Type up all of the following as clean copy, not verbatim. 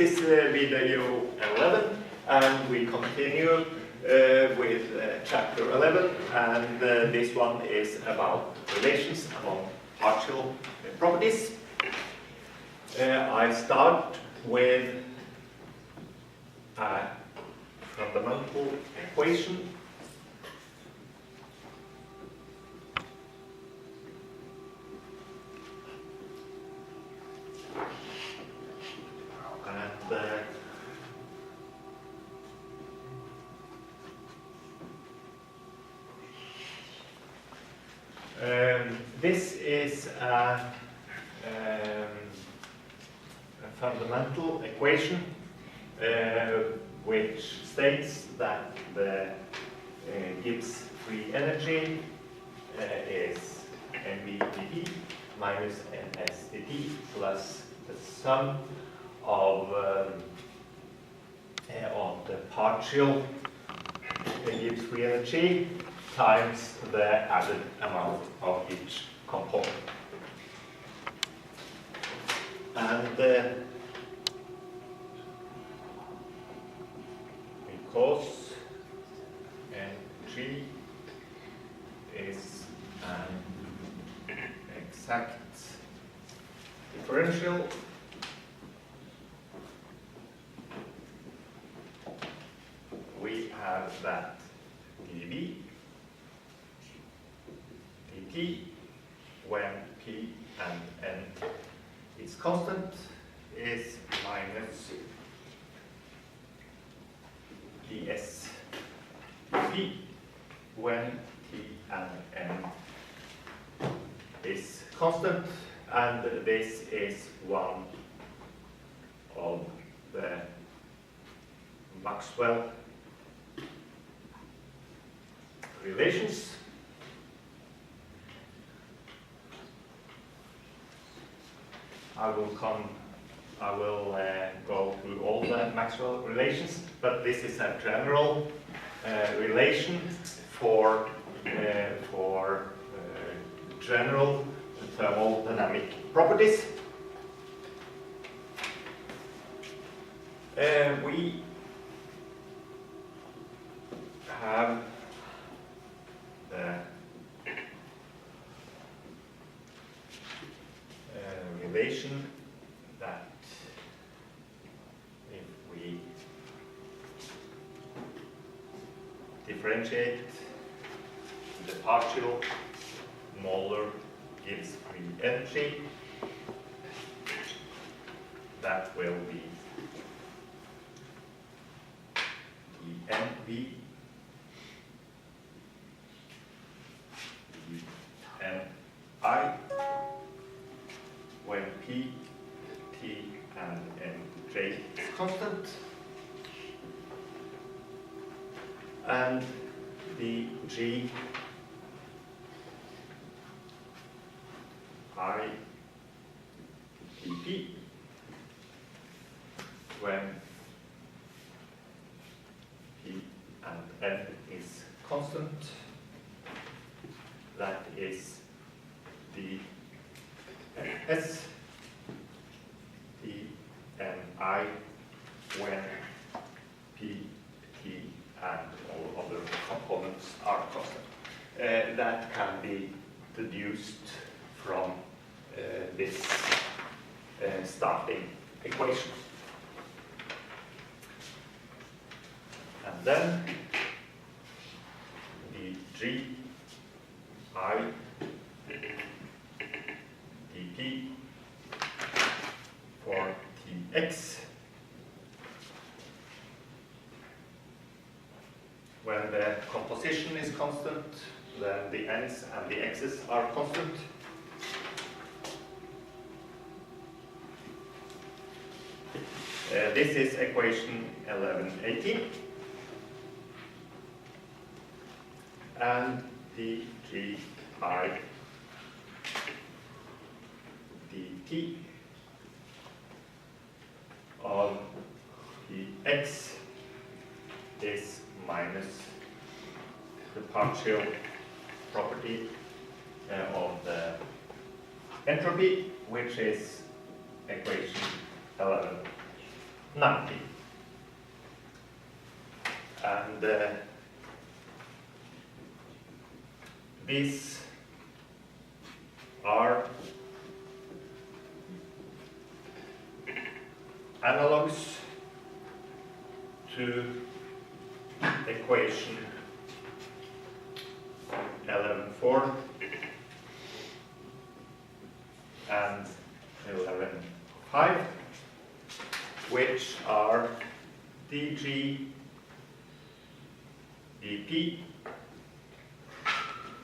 is video 11, and we continue with chapter 11, and this one is about relations among partial properties. I start with a fundamental equation. This is a fundamental equation which states that the Gibbs free energy is mv dt minus ns dt plus the sum of the partial Gibbs free energy times the added amount of each component. And because N3 is an exact differential, we have that dV dt when P and N is constant is minus ds dV when T and N is constant, and this is one of the Maxwell relations. I will go through all the Maxwell relations, but this is a general relation for general thermodynamic properties. We have the relation that if we differentiate the partial molar Gibbs free energy, that will be dNV dNI when P, T, and Nj is constant, and the G I dP when P and N is constant, that is the S T and I when P, T, and all other components are constant. That can be deduced from this starting equation. And then the G I dP for Tx when the composition is constant, then the n's and the x's are constant. This is equation 11-18, and the G I dt of Tx is minus the partial property of the entropy, which is equation 11. 90. And these are analogs to equation 11.4 and 11.5, which are dg dt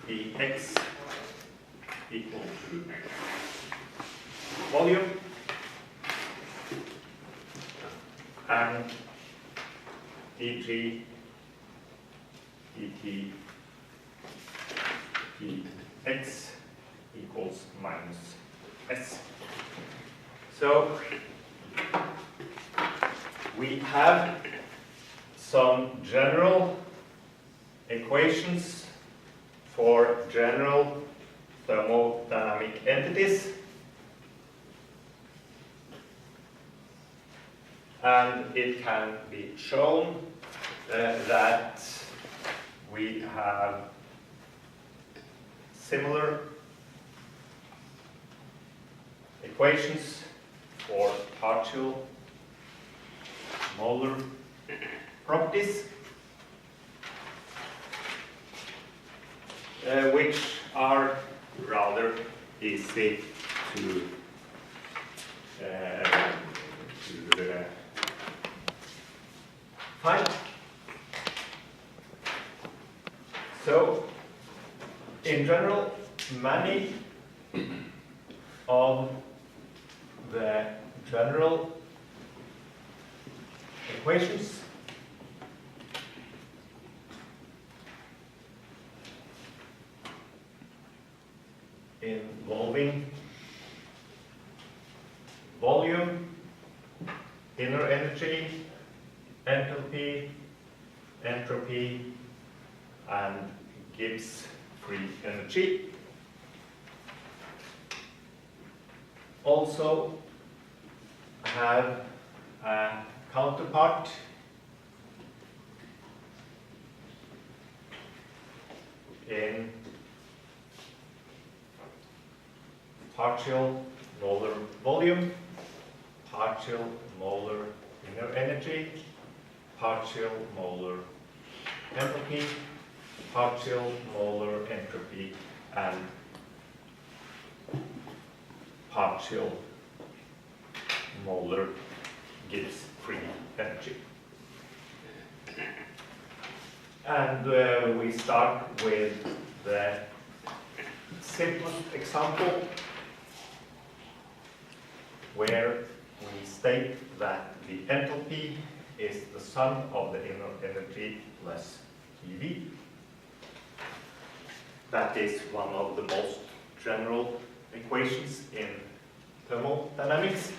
dx equal to volume and dg dt dx equals minus s. So we have some general equations for general thermodynamic entities, and it can be shown that we have similar equations for partial molar properties, which are rather easy to find. So, in general, many of the general equations involving volume, inner energy, enthalpy, entropy, and Gibbs free energy also have a counterpart in partial molar volume, partial molar inner energy, partial molar enthalpy, partial molar entropy, and partial molar Gibbs free energy. And we start with the simplest example, where we state that the enthalpy is the sum of the inner energy less EV. That is one of the most general equations in thermodynamics.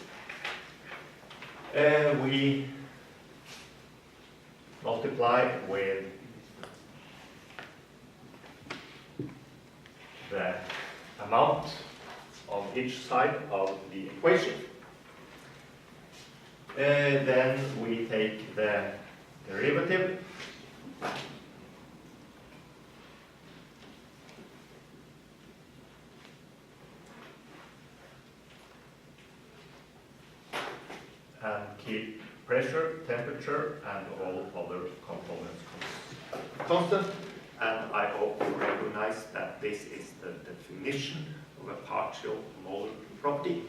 We multiply with the amount on each side of the equation. Then we take the derivative and keep pressure, temperature, and all other components constant. And I hope you recognize that this is the definition of a partial molar property.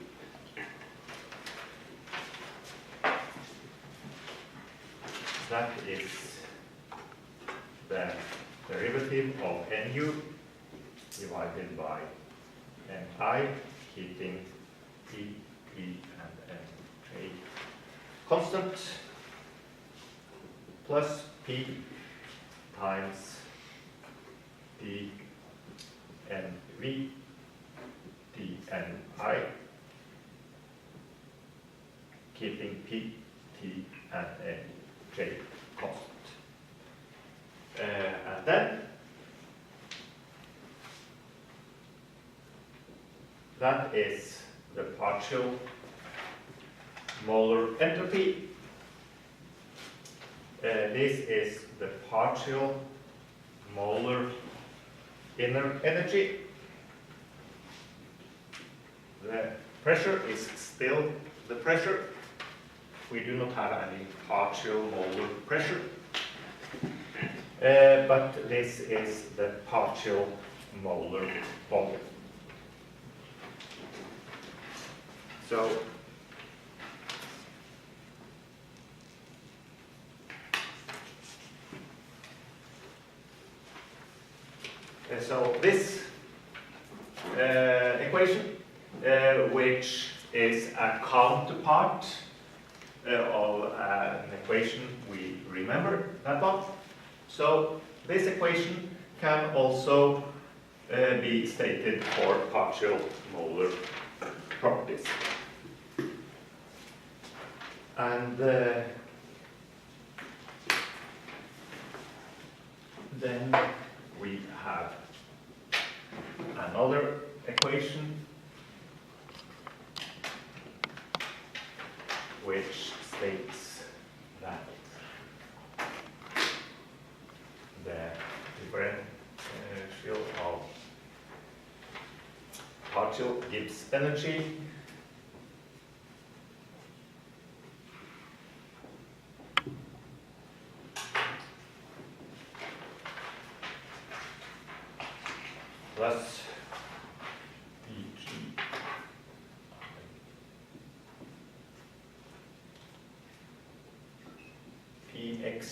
That is the derivative of nu divided by ni, keeping P, P, and J constant, plus P times D N V D N I, keeping P, T, and N, J constant. And then that is the partial molar entropy, This is the partial molar inner energy. The pressure is still the pressure. We do not have any partial molar pressure. But this is the partial molar volume. So this equation, which is a counterpart of an equation we remember that one. So this equation can also be stated for partial molar properties. And then we have another equation which states that the differential of partial Gibbs energy plus dg px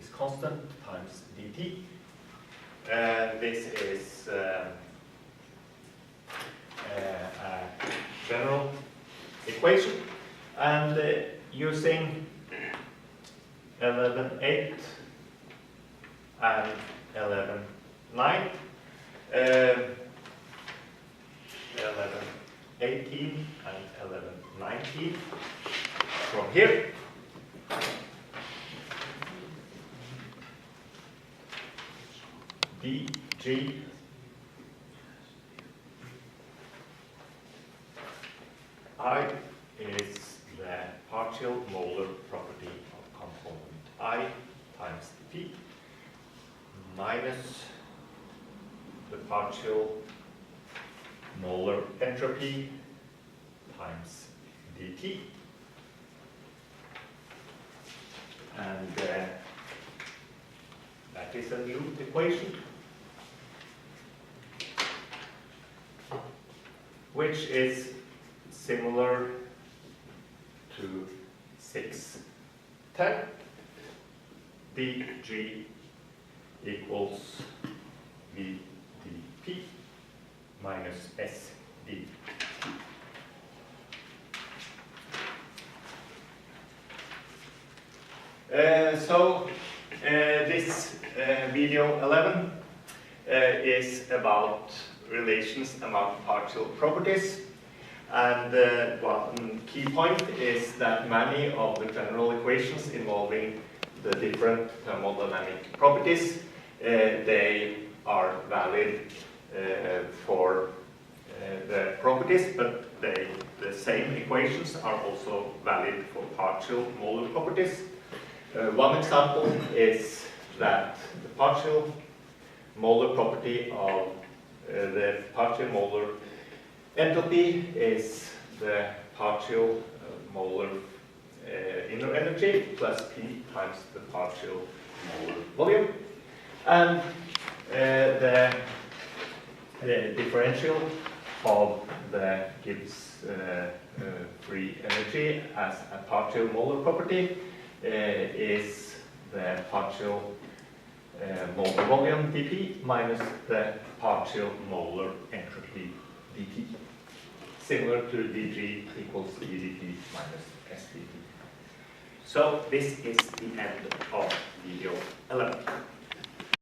is constant times dt. This is a general equation, and using 11.8 and 11.9, 11.18 and 11.19 from here. dg I is the partial molar property of component I times P minus the partial molar entropy times dt, and that is a new equation which is similar to 610. dg equals vdp minus sd. This video 11 is about relations among partial properties, and one key point is that many of the general equations involving the different thermodynamic properties, they are valid for the properties, but the same equations are also valid for partial molar properties. One example is that the partial molar property of the partial molar entropy is the partial molar inner energy plus P times the partial molar volume, and the differential of the Gibbs free energy as a partial molar property is the partial molar volume dP minus the partial molar entropy dt, similar to dg equals vdp minus sdt. So this is the end of video 11.